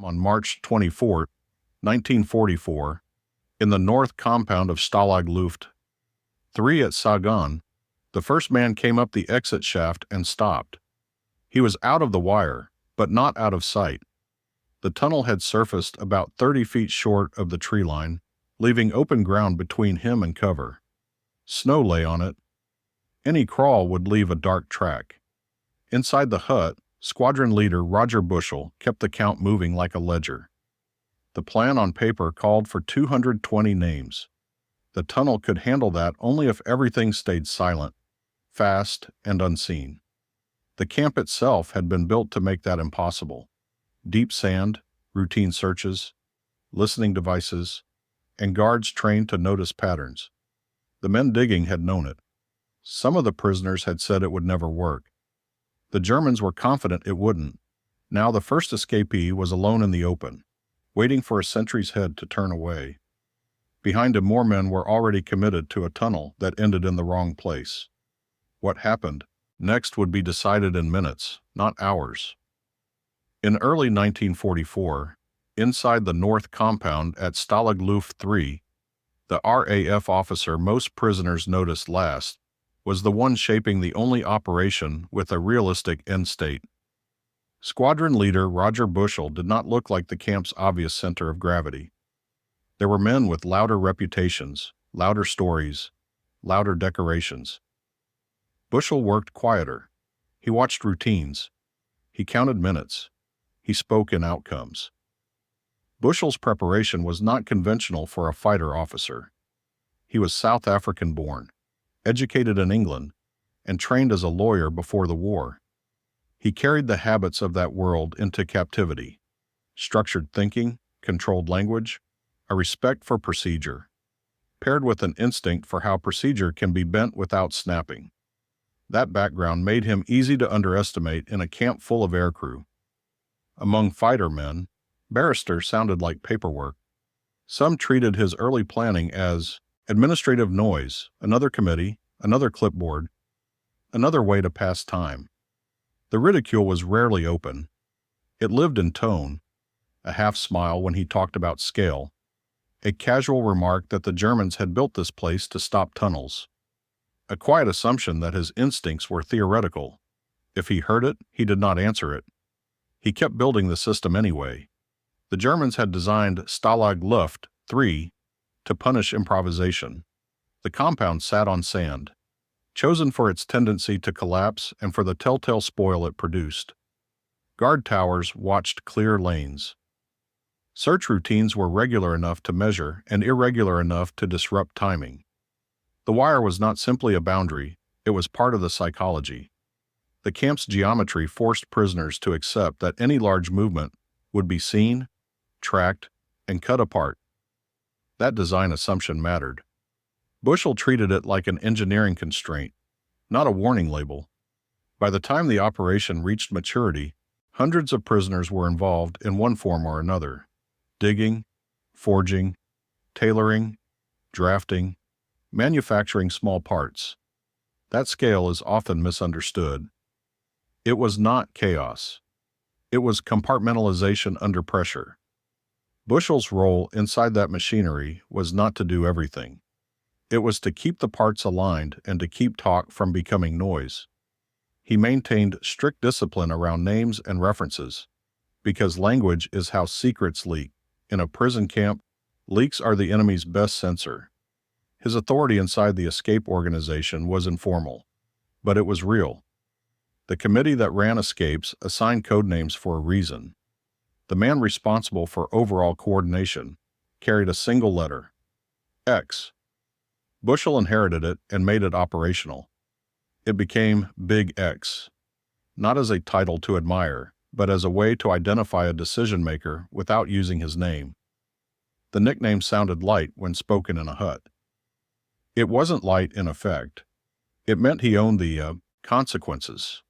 on March 24, 1944, in the north compound of Stalag Luft III at Sagan. The first man came up the exit shaft and stopped. He was out of the wire, but not out of sight. The tunnel had surfaced about 30 feet short of the tree line, leaving open ground between him and cover. Snow lay on it. Any crawl would leave a dark track. Inside the hut, Squadron Leader Roger Bushell kept the count moving like a ledger. The plan on paper called for 220 names. The tunnel could handle that only if everything stayed silent, fast, and unseen. The camp itself had been built to make that impossible. Deep sand, routine searches, listening devices, and guards trained to notice patterns. The men digging had known it. Some of the prisoners had said it would never work. The Germans were confident it wouldn't. Now the first escapee was alone in the open, waiting for a sentry's head to turn away. Behind him, more men were already committed to a tunnel that ended in the wrong place. What happened next would be decided in minutes, not hours. In early 1944, inside the north compound at Stalag Luft III, the RAF officer most prisoners noticed last was the one shaping the only operation with a realistic end state. Squadron Leader Roger Bushell did not look like the camp's obvious center of gravity. There were men with louder reputations, louder stories, louder decorations. Bushell worked quieter. He watched routines. He counted minutes. He spoke in outcomes. Bushell's preparation was not conventional for a fighter officer. He was South African-born, educated in England, and trained as a lawyer before the war. He carried the habits of that world into captivity: structured thinking, controlled language, a respect for procedure, paired with an instinct for how procedure can be bent without snapping. That background made him easy to underestimate in a camp full of aircrew. Among fighter men, barrister sounded like paperwork. Some treated his early planning as administrative noise, another committee, another clipboard, another way to pass time. The ridicule was rarely open. It lived in tone, a half smile when he talked about scale, a casual remark that the Germans had built this place to stop tunnels, a quiet assumption that his instincts were theoretical. If he heard it, he did not answer it. He kept building the system anyway. The Germans had designed Stalag Luft III to punish improvisation. The compound sat on sand, chosen for its tendency to collapse and for the telltale spoil it produced. Guard towers watched clear lanes. Search routines were regular enough to measure and irregular enough to disrupt timing. The wire was not simply a boundary, it was part of the psychology. The camp's geometry forced prisoners to accept that any large movement would be seen, tracked, and cut apart. That design assumption mattered. Bushell treated it like an engineering constraint, not a warning label. By the time the operation reached maturity, hundreds of prisoners were involved in one form or another: digging, forging, tailoring, drafting, manufacturing small parts. That scale is often misunderstood. It was not chaos. It was compartmentalization under pressure. Bushell's role inside that machinery was not to do everything. It was to keep the parts aligned and to keep talk from becoming noise. He maintained strict discipline around names and references, because language is how secrets leak. In a prison camp, leaks are the enemy's best sensor. His authority inside the escape organization was informal, but it was real. The committee that ran escapes assigned code names for a reason. The man responsible for overall coordination carried a single letter: X. Bushell inherited it and made it operational. It became Big X, not as a title to admire, but as a way to identify a decision-maker without using his name. The nickname sounded light when spoken in a hut. It wasn't light in effect. It meant he owned the consequences.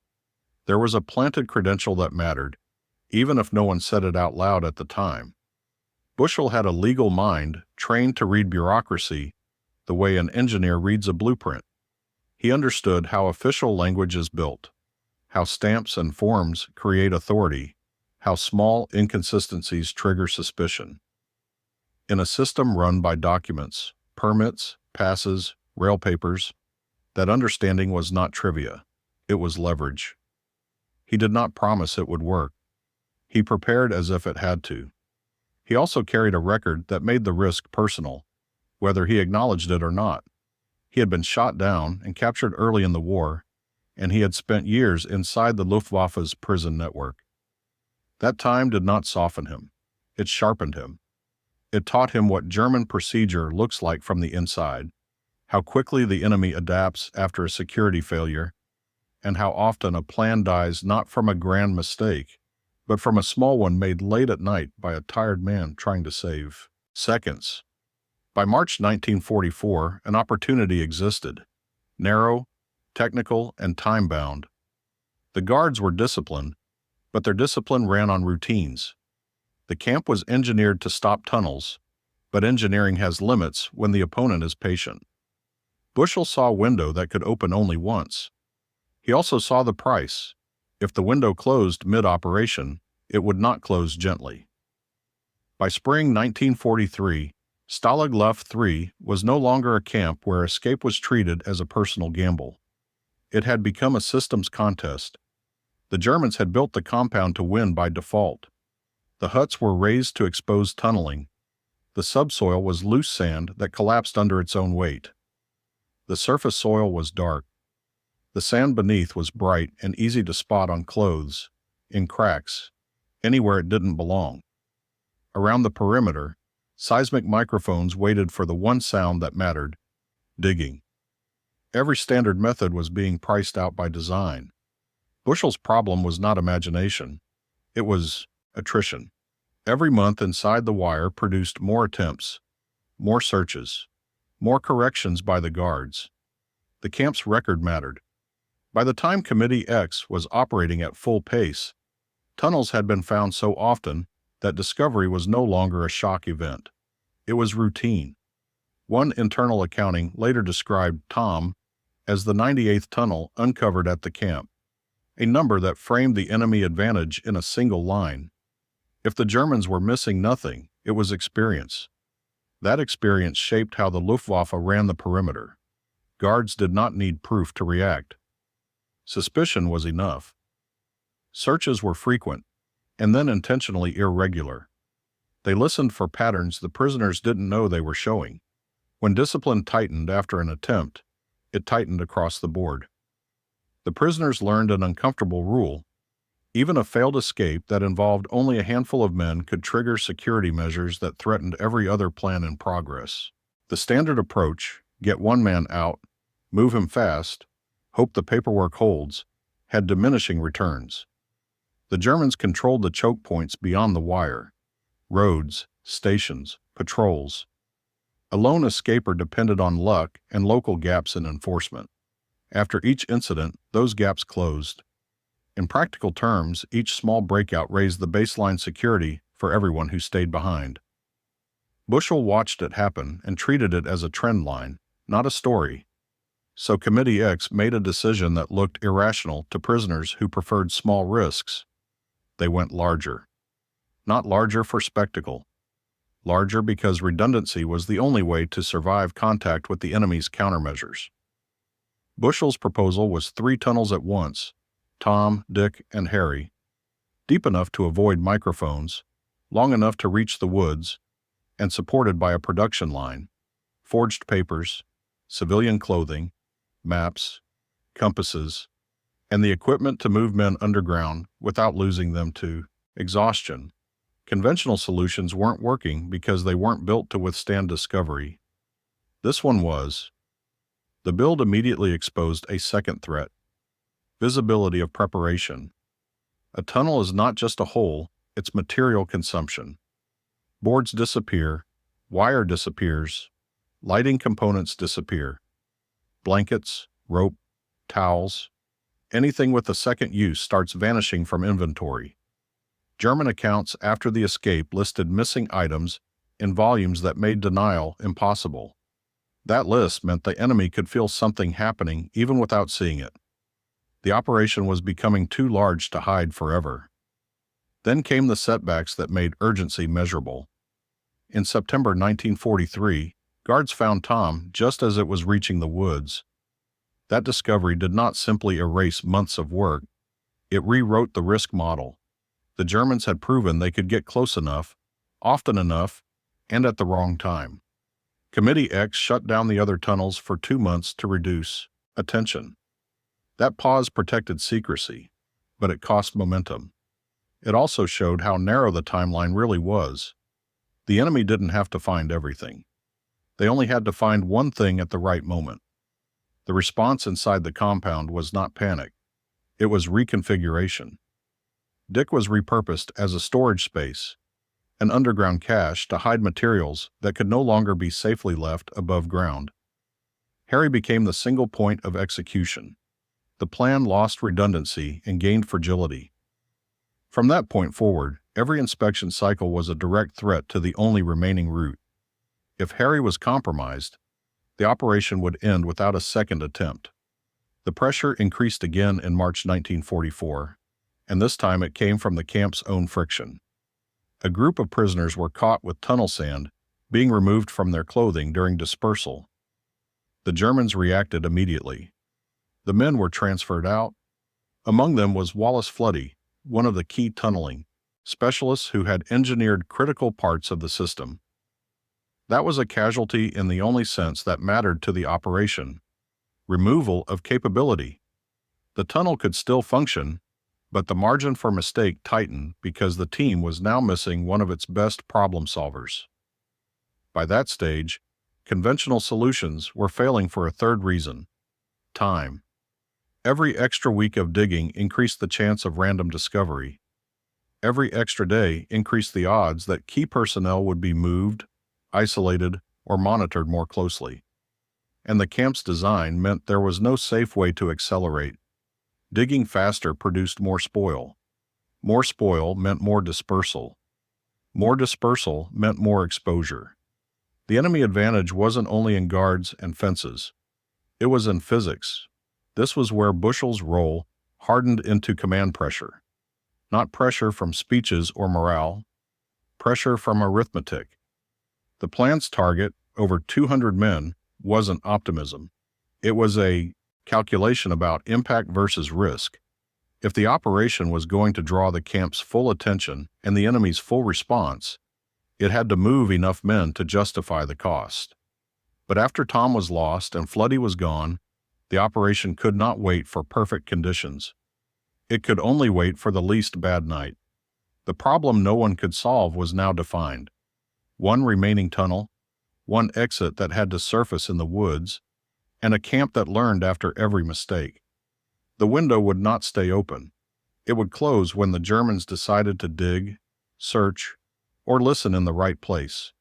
There was a planted credential that mattered, even if no one said it out loud at the time. Bushell had a legal mind trained to read bureaucracy the way an engineer reads a blueprint. He understood how official language is built, how stamps and forms create authority, How small inconsistencies trigger suspicion. In a system run by documents, permits, passes, rail papers, that understanding was not trivia. It was leverage. He did not promise it would work. He prepared as if it had to. He also carried a record that made the risk personal, whether he acknowledged it or not. He had been shot down and captured early in the war, and he had spent years inside the Luftwaffe's prison network. That time did not soften him. It sharpened him. It taught him what German procedure looks like from the inside, how quickly the enemy adapts after a security failure, and how often a plan dies not from a grand mistake, but from a small one made late at night by a tired man trying to save seconds. By March 1944, an opportunity existed, narrow, technical, and time-bound. The guards were disciplined, but their discipline ran on routines. The camp was engineered to stop tunnels, but engineering has limits when the opponent is patient. Bushell saw a window that could open only once. He also saw the price. If the window closed mid-operation, it would not close gently. By spring 1943, Stalag Luft III was no longer a camp where escape was treated as a personal gamble. It had become a systems contest. The Germans had built the compound to win by default. The huts were raised to expose tunneling. The subsoil was loose sand that collapsed under its own weight. The surface soil was dark. The sand beneath was bright and easy to spot on clothes, in cracks, anywhere it didn't belong. Around the perimeter, seismic microphones waited for the one sound that mattered: digging. Every standard method was being priced out by design. Bushell's problem was not imagination. It was attrition. Every month inside the wire produced more attempts, more searches, more corrections by the guards. The camp's record mattered. By the time Committee X was operating at full pace, tunnels had been found so often that discovery was no longer a shock event. It was routine. One internal accounting later described Tom as the 98th tunnel uncovered at the camp, a number that framed the enemy advantage in a single line. If the Germans were missing nothing, it was experience. That experience shaped how the Luftwaffe ran the perimeter. Guards did not need proof to react. Suspicion was enough. Searches were frequent, and then intentionally irregular. They listened for patterns the prisoners didn't know they were showing. When discipline tightened after an attempt, it tightened across the board. The prisoners learned an uncomfortable rule. Even a failed escape that involved only a handful of men could trigger security measures that threatened every other plan in progress. The standard approach, get one man out, move him fast, hope the paperwork holds, had diminishing returns. The Germans controlled the choke points beyond the wire: roads, stations, patrols. A lone escaper depended on luck and local gaps in enforcement. After each incident, those gaps closed. In practical terms, each small breakout raised the baseline security for everyone who stayed behind. Bushell watched it happen and treated it as a trend line, not a story. So Committee X made a decision that looked irrational to prisoners who preferred small risks. They went larger. Not larger for spectacle. Larger because redundancy was the only way to survive contact with the enemy's countermeasures. Bushell's proposal was 3 tunnels at once: Tom, Dick, and Harry, deep enough to avoid microphones, long enough to reach the woods, and supported by a production line, forged papers, civilian clothing, maps, compasses, and the equipment to move men underground without losing them to exhaustion. Conventional solutions weren't working because they weren't built to withstand discovery. This one was. The build immediately exposed a second threat: visibility of preparation. A tunnel is not just a hole, it's material consumption. Boards disappear, wire disappears, lighting components disappear. Blankets, rope, towels, anything with a second use starts vanishing from inventory. German accounts after the escape listed missing items in volumes that made denial impossible. That list meant the enemy could feel something happening even without seeing it. The operation was becoming too large to hide forever. Then came the setbacks that made urgency measurable. In September 1943, guards found Tom just as it was reaching the woods. That discovery did not simply erase months of work, it rewrote the risk model. The Germans had proven they could get close enough, often enough, and at the wrong time. Committee X shut down the other tunnels for 2 months to reduce attention. That pause protected secrecy, but it cost momentum. It also showed how narrow the timeline really was. The enemy didn't have to find everything. They only had to find one thing at the right moment. The response inside the compound was not panic. It was reconfiguration. Dick was repurposed as a storage space, an underground cache to hide materials that could no longer be safely left above ground. Harry became the single point of execution. The plan lost redundancy and gained fragility. From that point forward, every inspection cycle was a direct threat to the only remaining route. If Harry was compromised, the operation would end without a second attempt. The pressure increased again in March 1944, and this time it came from the camp's own friction. A group of prisoners were caught with tunnel sand being removed from their clothing during dispersal. The Germans reacted immediately. The men were transferred out. Among them was Wallace Floody, one of the key tunneling specialists who had engineered critical parts of the system. That was a casualty in the only sense that mattered to the operation: removal of capability. The tunnel could still function, but the margin for mistake tightened because the team was now missing one of its best problem solvers. By that stage, conventional solutions were failing for a third reason: time. Every extra week of digging increased the chance of random discovery. Every extra day increased the odds that key personnel would be moved, isolated, or monitored more closely. And the camp's design meant there was no safe way to accelerate. Digging faster produced more spoil. More spoil meant more dispersal. More dispersal meant more exposure. The enemy advantage wasn't only in guards and fences. It was in physics. This was where Bushell's role hardened into command pressure. Not pressure from speeches or morale, pressure from arithmetic. The plan's target, over 200 men, wasn't optimism. It was a calculation about impact versus risk. If the operation was going to draw the camp's full attention and the enemy's full response, it had to move enough men to justify the cost. But after Tom was lost and Floody was gone, the operation could not wait for perfect conditions. It could only wait for the least bad night. The problem no one could solve was now defined. One remaining tunnel, one exit that had to surface in the woods, and a camp that learned after every mistake. The window would not stay open. It would close when the Germans decided to dig, search, or listen in the right place.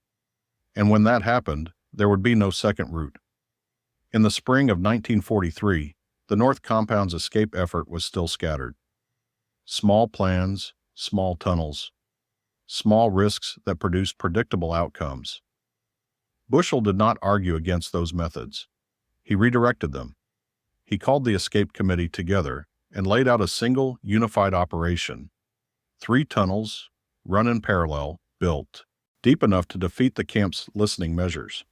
And when that happened, there would be no second route. In the spring of 1943, the North Compound's escape effort was still scattered. Small plans, small tunnels. Small risks that produced predictable outcomes. Bushell did not argue against those methods. He redirected them. He called the escape committee together and laid out a single, unified operation. 3 tunnels, run in parallel, built, deep enough to defeat the camp's listening measures,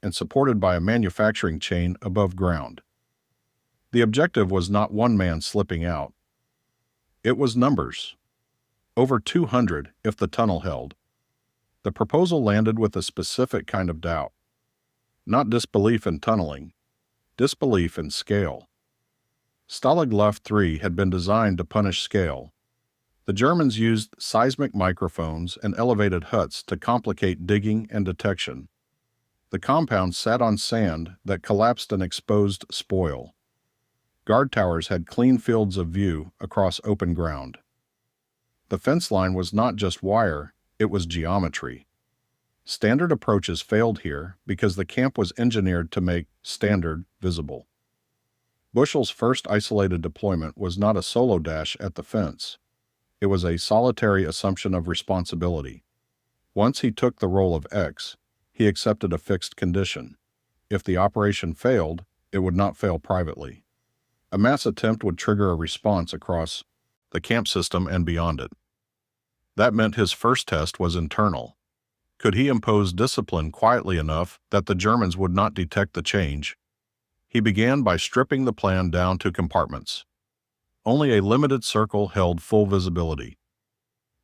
and supported by a manufacturing chain above ground. The objective was not one man slipping out. It was numbers. Over 200 if the tunnel held. The proposal landed with a specific kind of doubt. Not disbelief in tunneling, disbelief in scale. Stalag Luft III had been designed to punish scale. The Germans used seismic microphones and elevated huts to complicate digging and detection. The compound sat on sand that collapsed and exposed spoil. Guard towers had clean fields of view across open ground. The fence line was not just wire, it was geometry. Standard approaches failed here because the camp was engineered to make standard visible. Bushell's first isolated deployment was not a solo dash at the fence. It was a solitary assumption of responsibility. Once he took the role of X, he accepted a fixed condition. If the operation failed, it would not fail privately. A mass attempt would trigger a response across the camp system and beyond it. That meant his first test was internal. Could he impose discipline quietly enough that the Germans would not detect the change? He began by stripping the plan down to compartments. Only a limited circle held full visibility.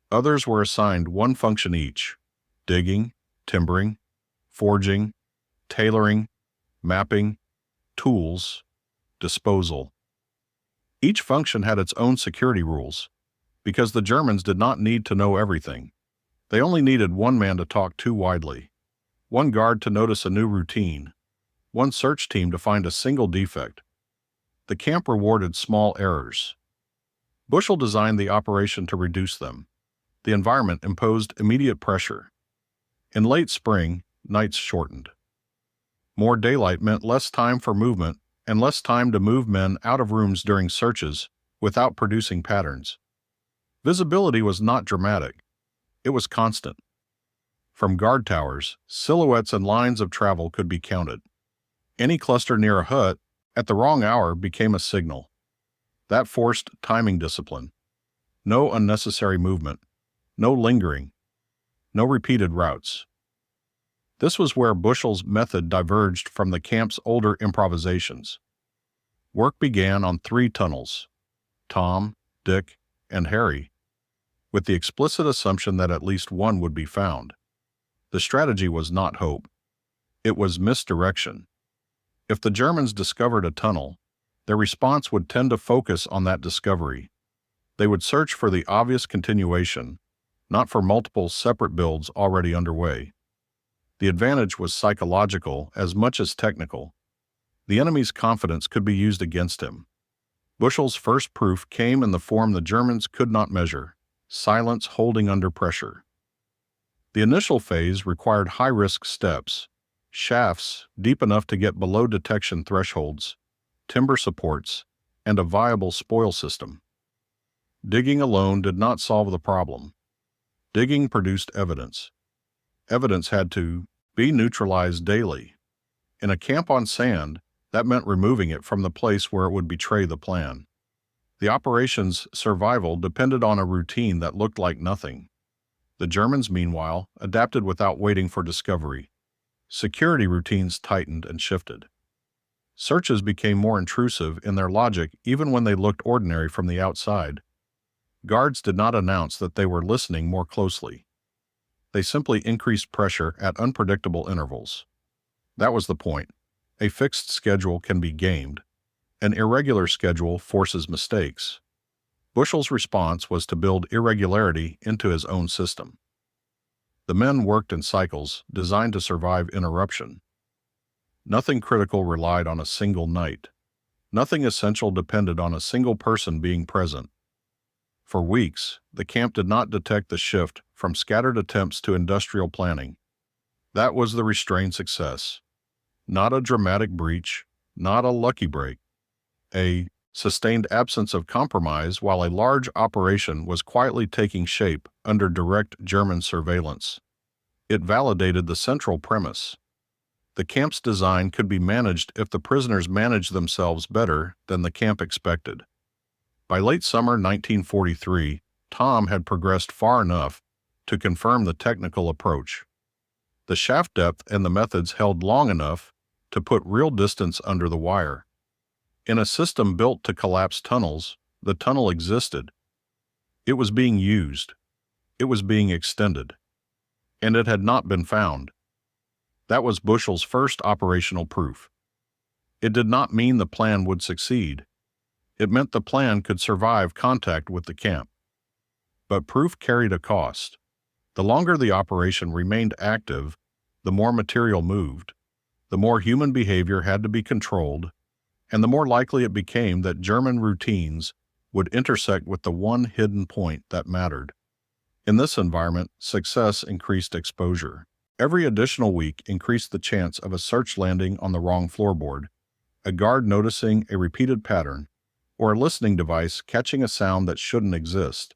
Others were assigned one function each: digging, timbering, forging, tailoring, mapping, tools, disposal. Each function had its own security rules, because the Germans did not need to know everything. They only needed one man to talk too widely, one guard to notice a new routine, one search team to find a single defect. The camp rewarded small errors. Bushell designed the operation to reduce them. The environment imposed immediate pressure. In late spring, nights shortened. More daylight meant less time for movement and less time to move men out of rooms during searches without producing patterns. Visibility was not dramatic. It was constant. From guard towers, silhouettes and lines of travel could be counted. Any cluster near a hut at the wrong hour became a signal. That forced timing discipline. No unnecessary movement. No lingering. No repeated routes. This was where Bushell's method diverged from the camp's older improvisations. Work began on 3 tunnels: Tom, Dick, and Harry, with the explicit assumption that at least one would be found. The strategy was not hope. It was misdirection. If the Germans discovered a tunnel, their response would tend to focus on that discovery. They would search for the obvious continuation, not for multiple separate builds already underway. The advantage was psychological as much as technical. The enemy's confidence could be used against him. Bushell's first proof came in the form the Germans could not measure: silence holding under pressure. The initial phase required high-risk steps: shafts deep enough to get below detection thresholds, timber supports, and a viable spoil system. Digging alone did not solve the problem. Digging produced evidence. Evidence had to be neutralized daily. In a camp on sand, that meant removing it from the place where it would betray the plan. The operation's survival depended on a routine that looked like nothing. The Germans, meanwhile, adapted without waiting for discovery. Security routines tightened and shifted. Searches became more intrusive in their logic even when they looked ordinary from the outside. Guards did not announce that they were listening more closely. They simply increased pressure at unpredictable intervals. That was the point. A fixed schedule can be gamed. An irregular schedule forces mistakes. Bushell's response was to build irregularity into his own system. The men worked in cycles designed to survive interruption. Nothing critical relied on a single night. Nothing essential depended on a single person being present. For weeks, the camp did not detect the shift from scattered attempts to industrial planning. That was the restrained success. Not a dramatic breach, not a lucky break. A sustained absence of compromise while a large operation was quietly taking shape under direct German surveillance. It validated the central premise. The camp's design could be managed if the prisoners managed themselves better than the camp expected. By late summer 1943, Tom had progressed far enough to confirm the technical approach. The shaft depth and the methods held long enough to put real distance under the wire. In a system built to collapse tunnels, the tunnel existed. It was being used. It was being extended. And it had not been found. That was Bushell's first operational proof. It did not mean the plan would succeed. It meant the plan could survive contact with the camp. But proof carried a cost. The longer the operation remained active, the more material moved, the more human behavior had to be controlled, and the more likely it became that German routines would intersect with the one hidden point that mattered. In this environment, success increased exposure. Every additional week increased the chance of a search landing on the wrong floorboard, a guard noticing a repeated pattern, or a listening device catching a sound that shouldn't exist.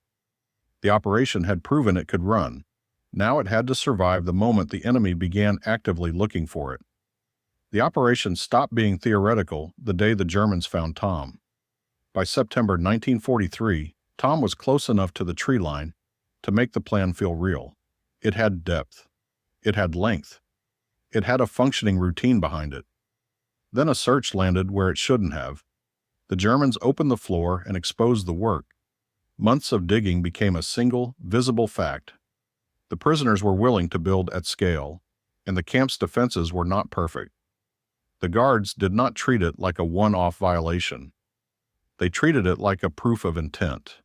The operation had proven it could run. Now it had to survive the moment the enemy began actively looking for it. The operation stopped being theoretical the day the Germans found Tom. By September 1943, Tom was close enough to the tree line to make the plan feel real. It had depth. It had length. It had a functioning routine behind it. Then a search landed where it shouldn't have. The Germans opened the floor and exposed the work. Months of digging became a single, visible fact. The prisoners were willing to build at scale, and the camp's defenses were not perfect. The guards did not treat it like a one-off violation. They treated it like a proof of intent.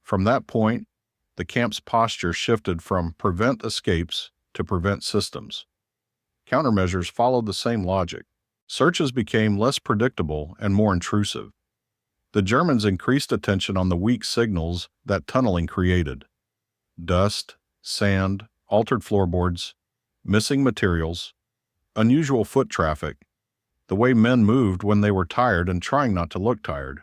From that point, the camp's posture shifted from prevent escapes to prevent systems. Countermeasures followed the same logic. Searches became less predictable and more intrusive. The Germans increased attention on the weak signals that tunneling created. Dust, sand, altered floorboards, missing materials, unusual foot traffic, the way men moved when they were tired and trying not to look tired.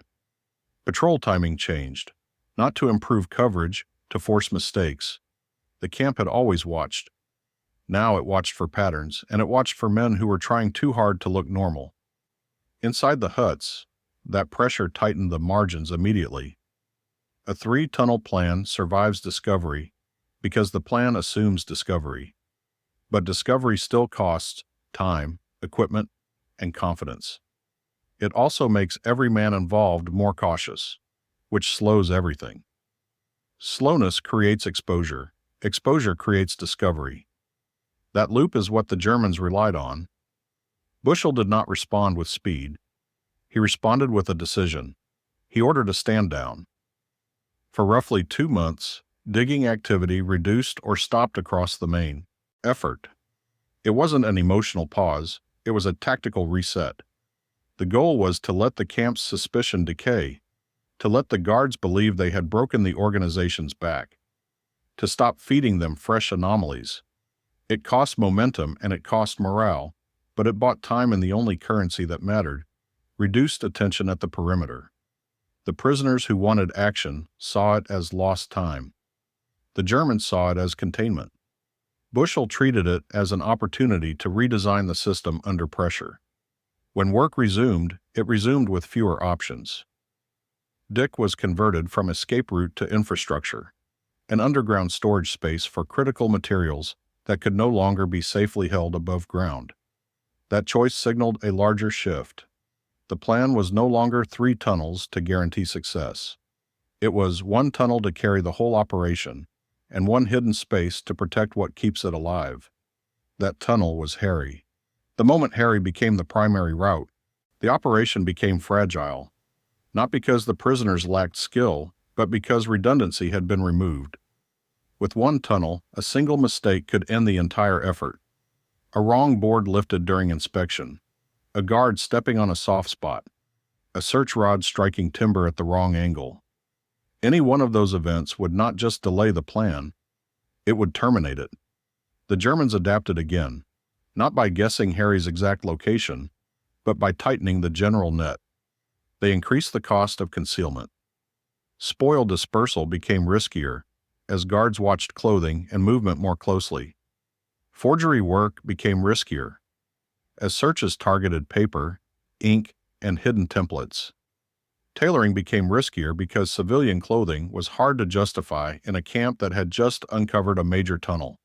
Patrol timing changed, not to improve coverage, to force mistakes. The camp had always watched. Now it watched for patterns, and it watched for men who were trying too hard to look normal. Inside the huts, that pressure tightened the margins immediately. A 3-tunnel plan survives discovery because the plan assumes discovery. But discovery still costs time, equipment, and confidence. It also makes every man involved more cautious, which slows everything. Slowness creates exposure. Exposure creates discovery. That loop is what the Germans relied on. Bushell did not respond with speed. He responded with a decision. He ordered a stand down. For roughly 2 months, digging activity reduced or stopped across the main effort. It wasn't an emotional pause, it was a tactical reset. The goal was to let the camp's suspicion decay, to let the guards believe they had broken the organization's back, to stop feeding them fresh anomalies. It cost momentum and it cost morale, but it bought time in the only currency that mattered, reduced attention at the perimeter. The prisoners who wanted action saw it as lost time. The Germans saw it as containment. Bushell treated it as an opportunity to redesign the system under pressure. When work resumed, it resumed with fewer options. Dick was converted from escape route to infrastructure, an underground storage space for critical materials that could no longer be safely held above ground. That choice signaled a larger shift. The plan was no longer 3 tunnels to guarantee success. It was 1 tunnel to carry the whole operation, and 1 hidden space to protect what keeps it alive. That tunnel was Harry. The moment Harry became the primary route, the operation became fragile, not because the prisoners lacked skill, but because redundancy had been removed. With 1 tunnel, a single mistake could end the entire effort. A wrong board lifted during inspection, a guard stepping on a soft spot, a search rod striking timber at the wrong angle. Any one of those events would not just delay the plan, it would terminate it. The Germans adapted again, not by guessing Harry's exact location, but by tightening the general net. They increased the cost of concealment. Spoil dispersal became riskier, as guards watched clothing and movement more closely. Forgery work became riskier, as searches targeted paper, ink, and hidden templates. Tailoring became riskier because civilian clothing was hard to justify in a camp that had just uncovered a major tunnel.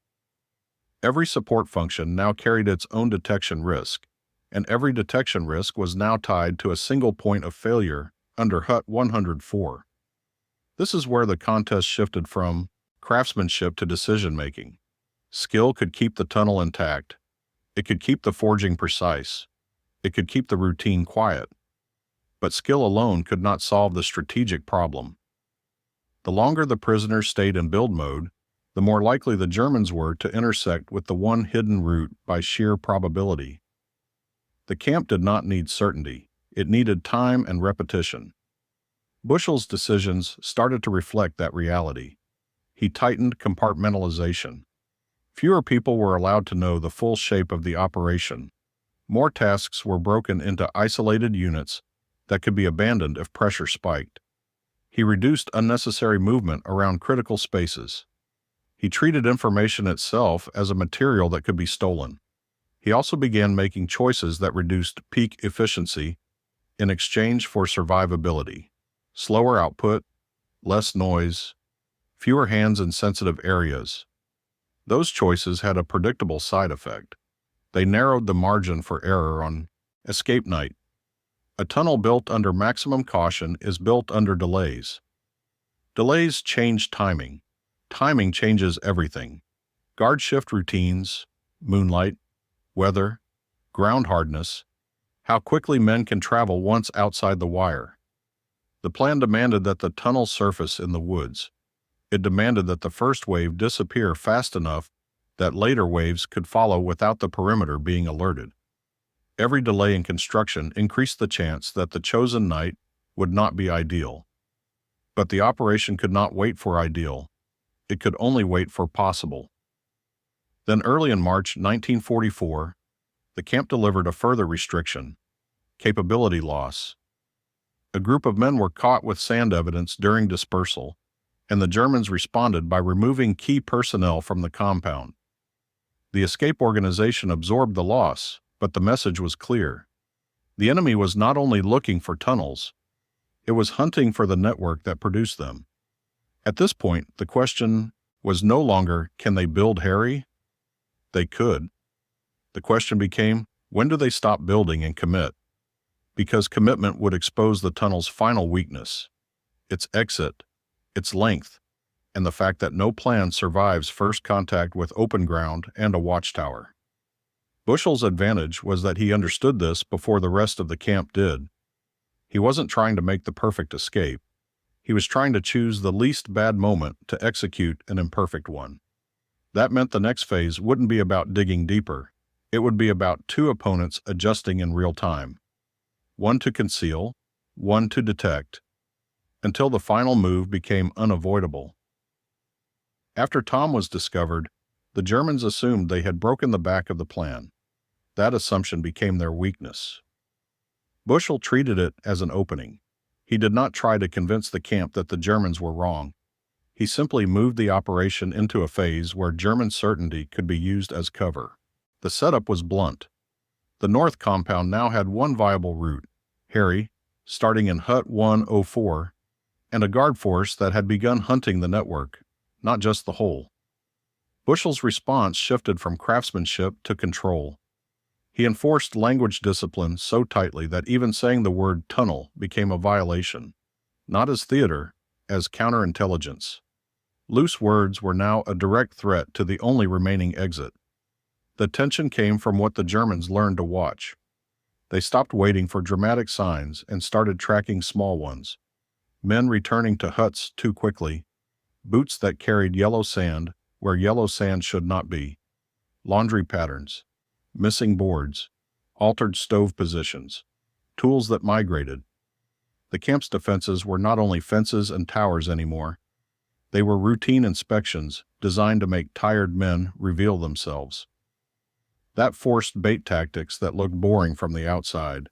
Every support function now carried its own detection risk, and every detection risk was now tied to a single point of failure under Hut 104. This is where the contest shifted from craftsmanship to decision-making. Skill could keep the tunnel intact. It could keep the forging precise. It could keep the routine quiet. But skill alone could not solve the strategic problem. The longer the prisoners stayed in build mode, the more likely the Germans were to intersect with the one hidden route by sheer probability. The camp did not need certainty. It needed time and repetition. Bushell's decisions started to reflect that reality. He tightened compartmentalization. Fewer people were allowed to know the full shape of the operation. More tasks were broken into isolated units that could be abandoned if pressure spiked. He reduced unnecessary movement around critical spaces. He treated information itself as a material that could be stolen. He also began making choices that reduced peak efficiency in exchange for survivability. Slower output, less noise, fewer hands in sensitive areas. Those choices had a predictable side effect. They narrowed the margin for error on escape night. A tunnel built under maximum caution is built under delays. Delays change timing. Timing changes everything. Guard shift routines, moonlight, weather, ground hardness, how quickly men can travel once outside the wire. The plan demanded that the tunnel surface in the woods. It demanded that the first wave disappear fast enough that later waves could follow without the perimeter being alerted. Every delay in construction increased the chance that the chosen night would not be ideal. But the operation could not wait for ideal. It could only wait for possible. Then early in March 1944, the camp delivered a further restriction: capability loss. A group of men were caught with sand evidence during dispersal, and the Germans responded by removing key personnel from the compound. The escape organization absorbed the loss, but the message was clear. The enemy was not only looking for tunnels, it was hunting for the network that produced them. At this point, the question was no longer, can they build Harry? They could. The question became, when do they stop building and commit? Because commitment would expose the tunnel's final weakness: its exit, its length, and the fact that no plan survives first contact with open ground and a watchtower. Bushell's advantage was that he understood this before the rest of the camp did. He wasn't trying to make the perfect escape. He was trying to choose the least bad moment to execute an imperfect one. That meant the next phase wouldn't be about digging deeper. It would be about two opponents adjusting in real time. One to conceal, one to detect, until the final move became unavoidable. After Tom was discovered, the Germans assumed they had broken the back of the plan. That assumption became their weakness. Bushell treated it as an opening. He did not try to convince the camp that the Germans were wrong. He simply moved the operation into a phase where German certainty could be used as cover. The setup was blunt. The North compound now had one viable route: Harry, starting in Hut 104, and a guard force that had begun hunting the network, not just the hole. Bushell's response shifted from craftsmanship to control. He enforced language discipline so tightly that even saying the word tunnel became a violation, not as theater, as counterintelligence. Loose words were now a direct threat to the only remaining exit. The tension came from what the Germans learned to watch. They stopped waiting for dramatic signs and started tracking small ones: men returning to huts too quickly, boots that carried yellow sand where yellow sand should not be, laundry patterns, missing boards, altered stove positions, tools that migrated. The camp's defenses were not only fences and towers anymore. They were routine inspections designed to make tired men reveal themselves. That forced bait tactics that looked boring from the outside.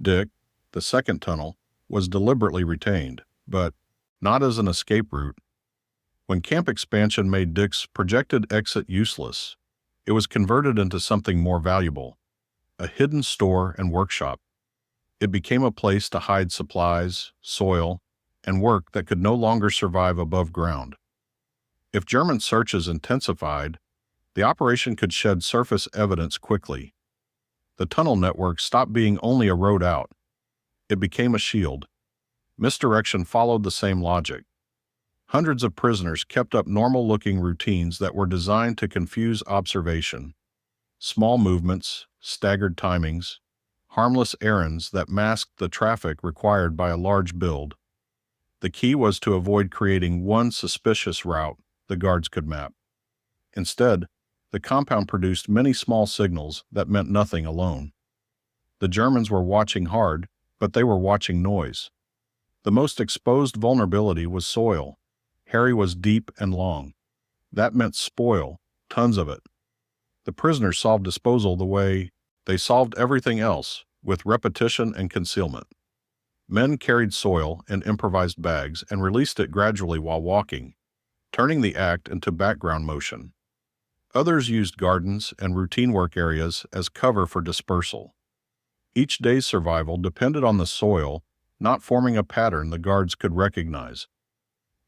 Dick, the second tunnel, was deliberately retained, but not as an escape route. When camp expansion made Dick's projected exit useless, it was converted into something more valuable: a hidden store and workshop. It became a place to hide supplies, soil, and work that could no longer survive above ground. If German searches intensified, the operation could shed surface evidence quickly. The tunnel network stopped being only a road out. It became a shield. Misdirection followed the same logic. Hundreds of prisoners kept up normal-looking routines that were designed to confuse observation. Small movements, staggered timings, harmless errands that masked the traffic required by a large build. The key was to avoid creating one suspicious route the guards could map. Instead, the compound produced many small signals that meant nothing alone. The Germans were watching hard, but they were watching noise. The most exposed vulnerability was soil. Harry was deep and long. That meant spoil, tons of it. The prisoners solved disposal the way they solved everything else, with repetition and concealment. Men carried soil in improvised bags and released it gradually while walking, turning the act into background motion. Others used gardens and routine work areas as cover for dispersal. Each day's survival depended on the soil not forming a pattern the guards could recognize.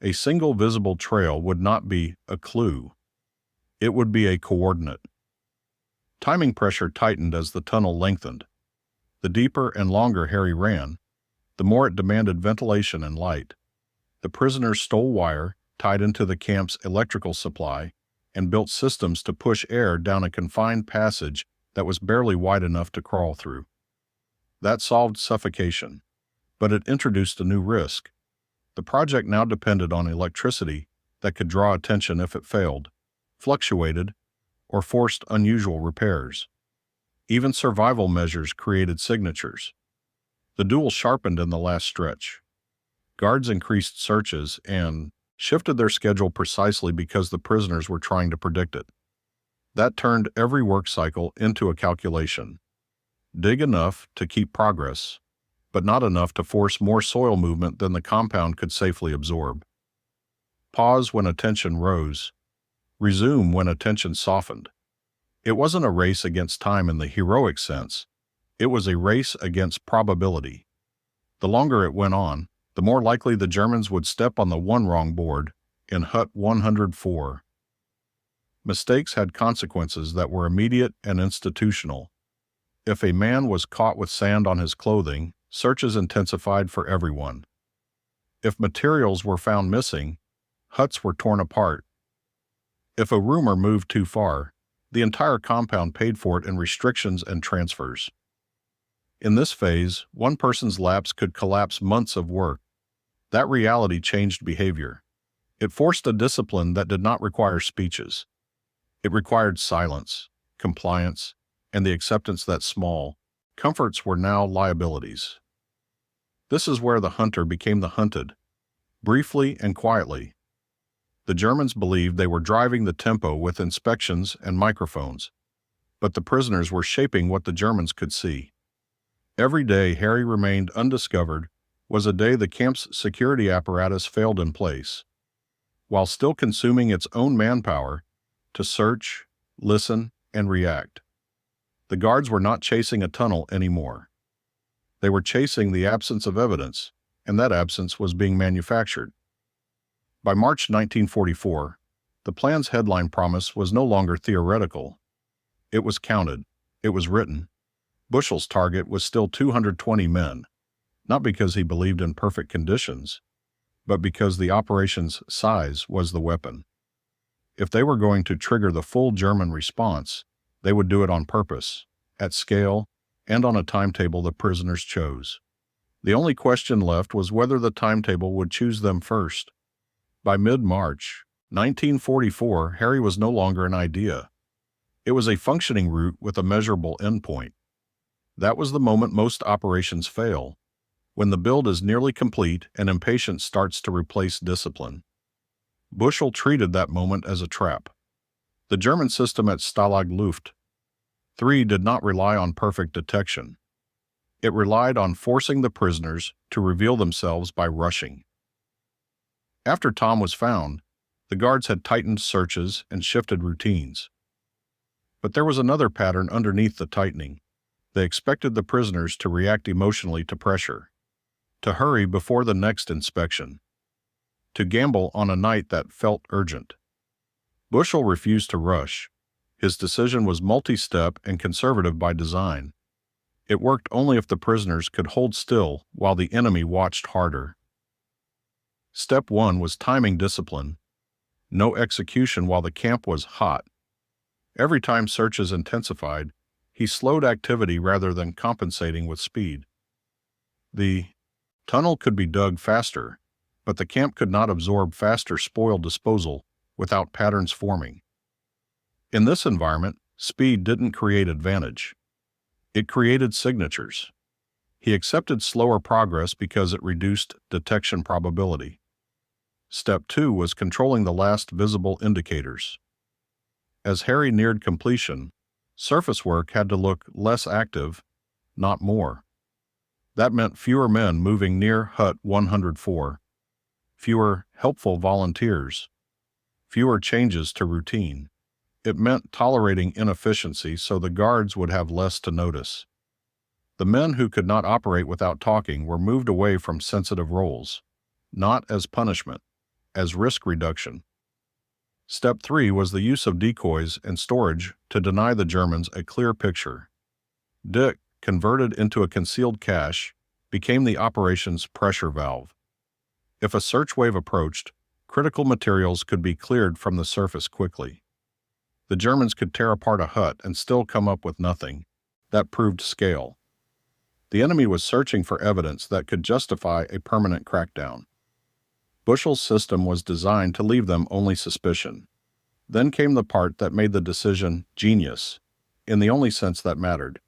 A single visible trail would not be a clue. It would be a coordinate. Timing pressure tightened as the tunnel lengthened. The deeper and longer Harry ran, the more it demanded ventilation and light. The prisoners stole wire, tied into the camp's electrical supply, and built systems to push air down a confined passage that was barely wide enough to crawl through. That solved suffocation, but it introduced a new risk. The project now depended on electricity that could draw attention if it failed, fluctuated, or forced unusual repairs. Even survival measures created signatures. The duel sharpened in the last stretch. Guards increased searches and shifted their schedule precisely because the prisoners were trying to predict it. That turned every work cycle into a calculation. Dig enough to keep progress, but not enough to force more soil movement than the compound could safely absorb. Pause when attention rose. Resume when attention softened. It wasn't a race against time in the heroic sense. It was a race against probability. The longer it went on, the more likely the Germans would step on the one wrong board in Hut 104. Mistakes had consequences that were immediate and institutional. If a man was caught with sand on his clothing, searches intensified for everyone. If materials were found missing, huts were torn apart. If a rumor moved too far, the entire compound paid for it in restrictions and transfers. In this phase, one person's lapse could collapse months of work. That reality changed behavior. It forced a discipline that did not require speeches. It required silence, compliance, and the acceptance that small comforts were now liabilities. This is where the hunter became the hunted, briefly and quietly. The Germans believed they were driving the tempo with inspections and microphones, but the prisoners were shaping what the Germans could see. Every day Harry remained undiscovered was a day the camp's security apparatus failed in place, while still consuming its own manpower to search, listen, and react. The guards were not chasing a tunnel anymore. They were chasing the absence of evidence, and that absence was being manufactured. By March 1944, the plan's headline promise was no longer theoretical. It was counted. It was written. Bushell's target was still 220 men, not because he believed in perfect conditions, but because the operation's size was the weapon. If they were going to trigger the full German response, they would do it on purpose, at scale, and on a timetable the prisoners chose. The only question left was whether the timetable would choose them first. By mid-March 1944, Harry was no longer an idea. It was a functioning route with a measurable endpoint. That was the moment most operations fail, when the build is nearly complete and impatience starts to replace discipline. Bushell treated that moment as a trap. The German system at Stalag Luft III did not rely on perfect detection. It relied on forcing the prisoners to reveal themselves by rushing. After Tom was found, the guards had tightened searches and shifted routines. But there was another pattern underneath the tightening. They expected the prisoners to react emotionally to pressure, to hurry before the next inspection, to gamble on a night that felt urgent. Bushell refused to rush. His decision was multi-step and conservative by design. It worked only if the prisoners could hold still while the enemy watched harder. Step 1 was timing discipline. No execution while the camp was hot. Every time searches intensified, he slowed activity rather than compensating with speed. The tunnel could be dug faster, but the camp could not absorb faster spoil disposal without patterns forming. In this environment, speed didn't create advantage. It created signatures. He accepted slower progress because it reduced detection probability. Step 2 was controlling the last visible indicators. As Harry neared completion, surface work had to look less active, not more. That meant fewer men moving near Hut 104, fewer helpful volunteers, fewer changes to routine. It meant tolerating inefficiency so the guards would have less to notice. The men who could not operate without talking were moved away from sensitive roles, not as punishment, as risk reduction. Step 3 was the use of decoys and storage to deny the Germans a clear picture. Dick, converted into a concealed cache, became the operation's pressure valve. If a search wave approached, critical materials could be cleared from the surface quickly. The Germans could tear apart a hut and still come up with nothing. That proved scale. The enemy was searching for evidence that could justify a permanent crackdown. Bushell's system was designed to leave them only suspicion. Then came the part that made the decision genius, in the only sense that mattered.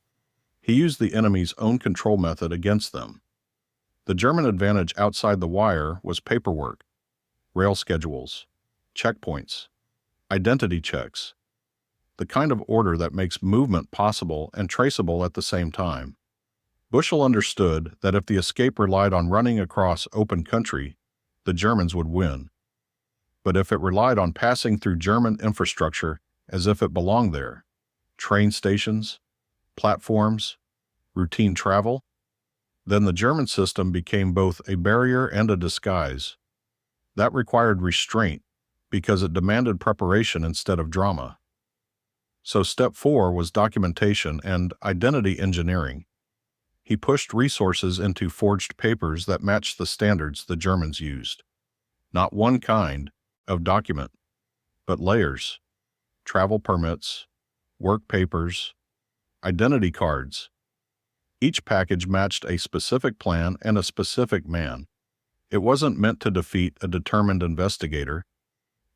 He used the enemy's own control method against them. The German advantage outside the wire was paperwork, rail schedules, checkpoints, identity checks, the kind of order that makes movement possible and traceable at the same time. Bushell understood that if the escape relied on running across open country, the Germans would win. But if it relied on passing through German infrastructure as if it belonged there, train stations, platforms, routine travel, then the German system became both a barrier and a disguise. That required restraint because it demanded preparation instead of drama. So step 4 was documentation and identity engineering. He pushed resources into forged papers that matched the standards the Germans used. Not one kind of document, but layers, travel permits, work papers, identity cards. Each package matched a specific plan and a specific man. It wasn't meant to defeat a determined investigator.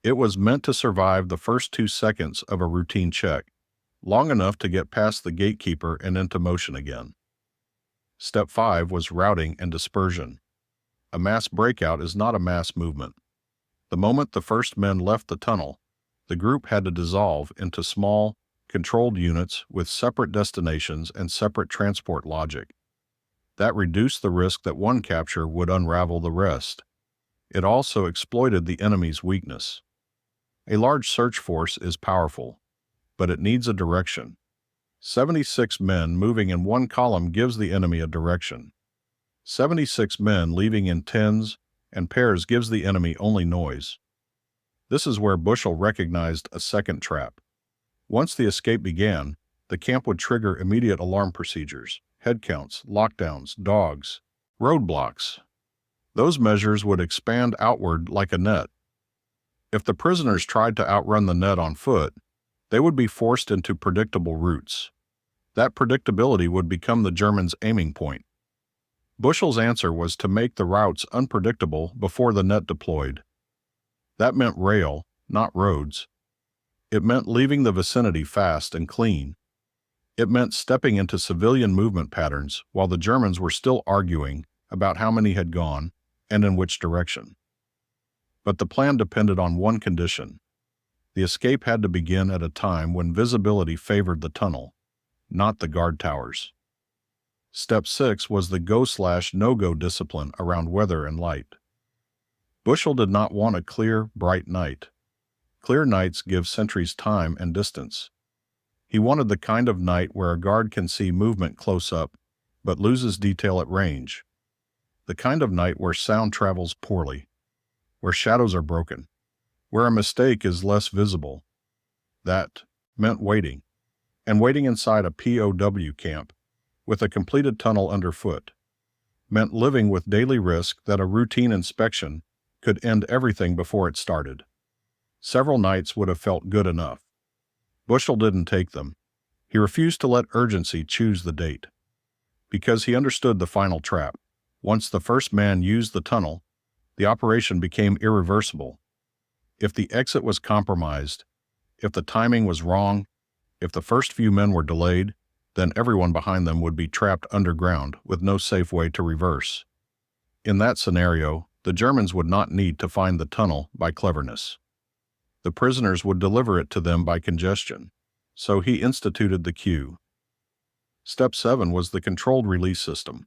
It was meant to survive the first 2 seconds of a routine check, long enough to get past the gatekeeper and into motion again. Step 5 was routing and dispersion. A mass breakout is not a mass movement. The moment the first men left the tunnel, the group had to dissolve into small, controlled units with separate destinations and separate transport logic. That reduced the risk that one capture would unravel the rest. It also exploited the enemy's weakness. A large search force is powerful, but it needs a direction. 76 men moving in one column gives the enemy a direction. 76 men leaving in tens and pairs gives the enemy only noise. This is where Bushell recognized a second trap. Once the escape began, the camp would trigger immediate alarm procedures, head counts, lockdowns, dogs, roadblocks. Those measures would expand outward like a net. If the prisoners tried to outrun the net on foot, they would be forced into predictable routes. That predictability would become the Germans' aiming point. Bushell's answer was to make the routes unpredictable before the net deployed. That meant rail, not roads. It meant leaving the vicinity fast and clean. It meant stepping into civilian movement patterns while the Germans were still arguing about how many had gone and in which direction. But the plan depended on one condition. The escape had to begin at a time when visibility favored the tunnel, not the guard towers. Step 6 was the go/no-go discipline around weather and light. Bushell did not want a clear, bright night. Clear nights give sentries time and distance. He wanted the kind of night where a guard can see movement close up, but loses detail at range. The kind of night where sound travels poorly, where shadows are broken, where a mistake is less visible. That meant waiting, and waiting inside a POW camp, with a completed tunnel underfoot, meant living with daily risk that a routine inspection could end everything before it started. Several nights would have felt good enough. Bushell didn't take them. He refused to let urgency choose the date. Because he understood the final trap. Once the first man used the tunnel, the operation became irreversible. If the exit was compromised, if the timing was wrong, if the first few men were delayed, then everyone behind them would be trapped underground with no safe way to reverse. In that scenario, the Germans would not need to find the tunnel by cleverness. The prisoners would deliver it to them by congestion, so he instituted the queue. Step 7 was the controlled release system.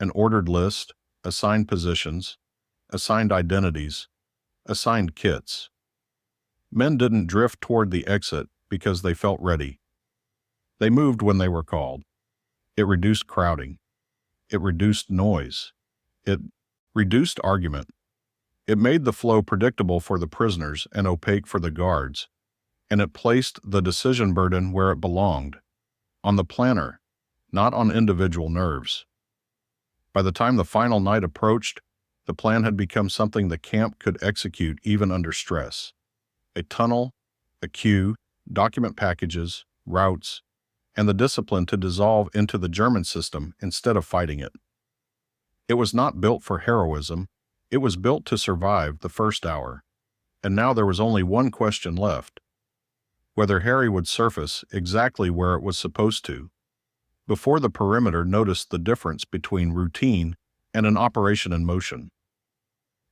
An ordered list, assigned positions, assigned identities, assigned kits. Men didn't drift toward the exit because they felt ready. They moved when they were called. It reduced crowding. It reduced noise. It reduced argument. It made the flow predictable for the prisoners and opaque for the guards, and it placed the decision burden where it belonged, on the planner, not on individual nerves. By the time the final night approached, the plan had become something the camp could execute even under stress. A tunnel, a queue, document packages, routes, and the discipline to dissolve into the German system instead of fighting it. It was not built for heroism, it was built to survive the first hour. And now there was only one question left: whether Harry would surface exactly where it was supposed to, before the perimeter noticed the difference between routine and an operation in motion.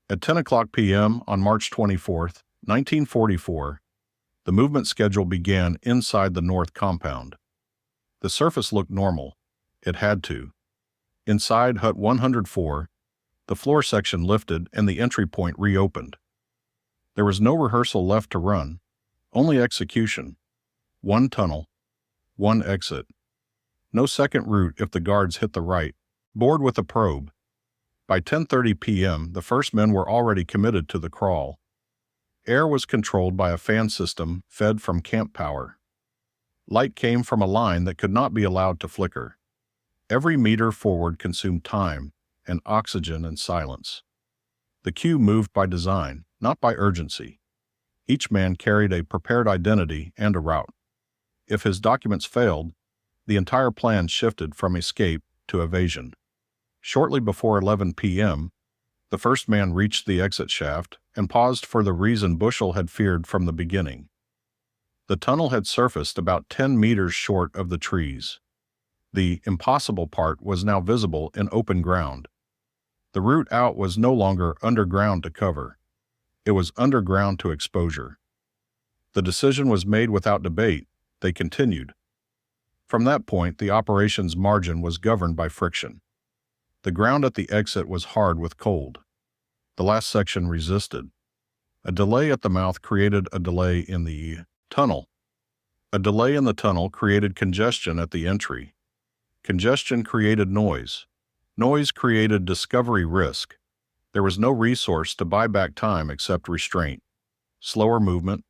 At 10:00 p.m. on March 24th, 1944, the movement schedule began inside the North Compound. The surface looked normal. It had to. Inside Hut 104, the floor section lifted and the entry point reopened. There was no rehearsal left to run, only execution. One tunnel, one exit. No second route if the guards hit the right, bored with a probe. By 10:30 p.m., the first men were already committed to the crawl. Air was controlled by a fan system fed from camp power. Light came from a line that could not be allowed to flicker. Every meter forward consumed time and oxygen and silence. The queue moved by design, not by urgency. Each man carried a prepared identity and a route. If his documents failed, the entire plan shifted from escape to evasion. Shortly before 11 p.m., the first man reached the exit shaft and paused for the reason Bushell had feared from the beginning. The tunnel had surfaced about 10 meters short of the trees. The impossible part was now visible in open ground. The route out was no longer underground to cover. It was underground to exposure. The decision was made without debate. They continued. From that point, the operation's margin was governed by friction. The ground at the exit was hard with cold. The last section resisted. A delay at the mouth created a delay in the tunnel. A delay in the tunnel created congestion at the entry. Congestion created noise. Noise created discovery risk. There was no resource to buy back time except restraint. Slower movement,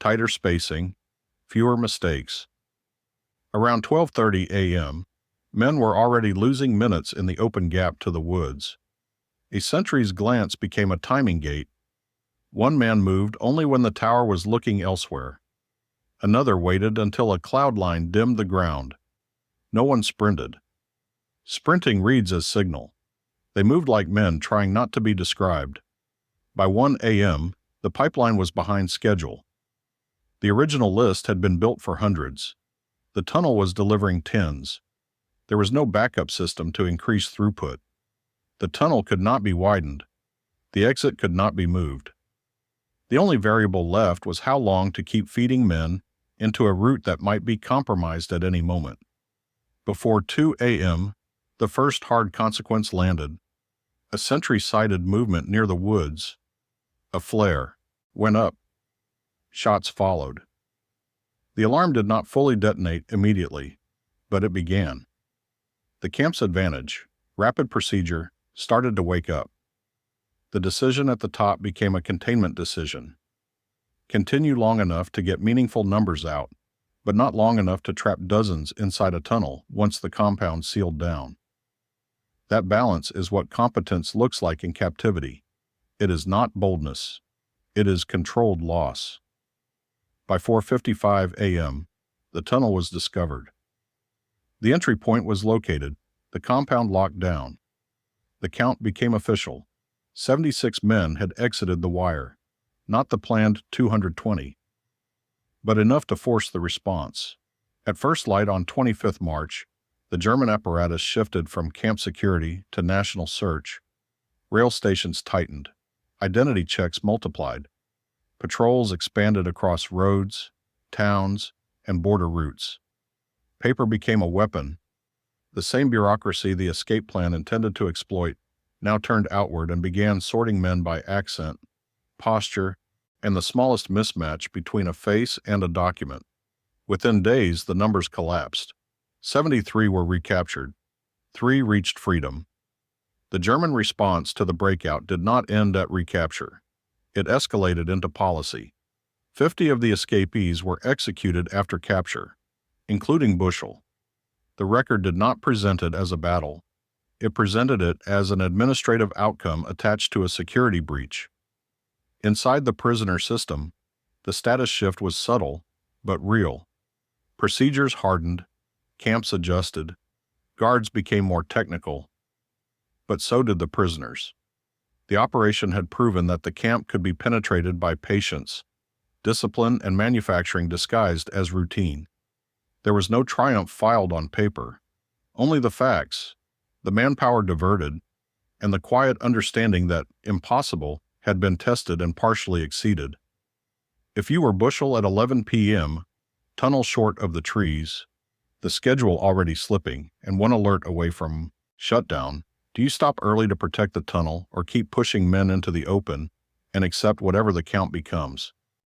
tighter spacing, fewer mistakes. Around 12:30 a.m., men were already losing minutes in the open gap to the woods. A sentry's glance became a timing gate. One man moved only when the tower was looking elsewhere. Another waited until a cloud line dimmed the ground. No one sprinted. Sprinting reads as signal. They moved like men trying not to be described. By 1 a.m., the pipeline was behind schedule. The original list had been built for hundreds. The tunnel was delivering tens. There was no backup system to increase throughput. The tunnel could not be widened. The exit could not be moved. The only variable left was how long to keep feeding men into a route that might be compromised at any moment. Before 2 a.m., the first hard consequence landed. A sentry sighted movement near the woods. A flare went up. Shots followed. The alarm did not fully detonate immediately, but it began. The camp's advantage, rapid procedure, started to wake up. The decision at the top became a containment decision. Continue long enough to get meaningful numbers out, but not long enough to trap dozens inside a tunnel once the compound sealed down. That balance is what competence looks like in captivity. It is not boldness. It is controlled loss. By 4:55 a.m., the tunnel was discovered. The entry point was located, the compound locked down. The count became official. 76 men had exited the wire, not the planned 220, but enough to force the response. At first light on 25th March, the German apparatus shifted from camp security to national search. Rail stations tightened. Identity checks multiplied. Patrols expanded across roads, towns, and border routes. Paper became a weapon. The same bureaucracy the escape plan intended to exploit now turned outward and began sorting men by accent, posture, and the smallest mismatch between a face and a document. Within days, the numbers collapsed. 73 were recaptured. 3 reached freedom. The German response to the breakout did not end at recapture. It escalated into policy. 50 of the escapees were executed after capture, including Bushell. The record did not present it as a battle. It presented it as an administrative outcome attached to a security breach. Inside the prisoner system, the status shift was subtle, but real. Procedures hardened, camps adjusted, guards became more technical, but so did the prisoners. The operation had proven that the camp could be penetrated by patience, discipline, and manufacturing disguised as routine. There was no triumph filed on paper, only the facts, the manpower diverted, and the quiet understanding that impossible had been tested and partially exceeded. If you were Bushell at 11 p.m., tunnel short of the trees, the schedule already slipping, and one alert away from shutdown, do you stop early to protect the tunnel or keep pushing men into the open and accept whatever the count becomes?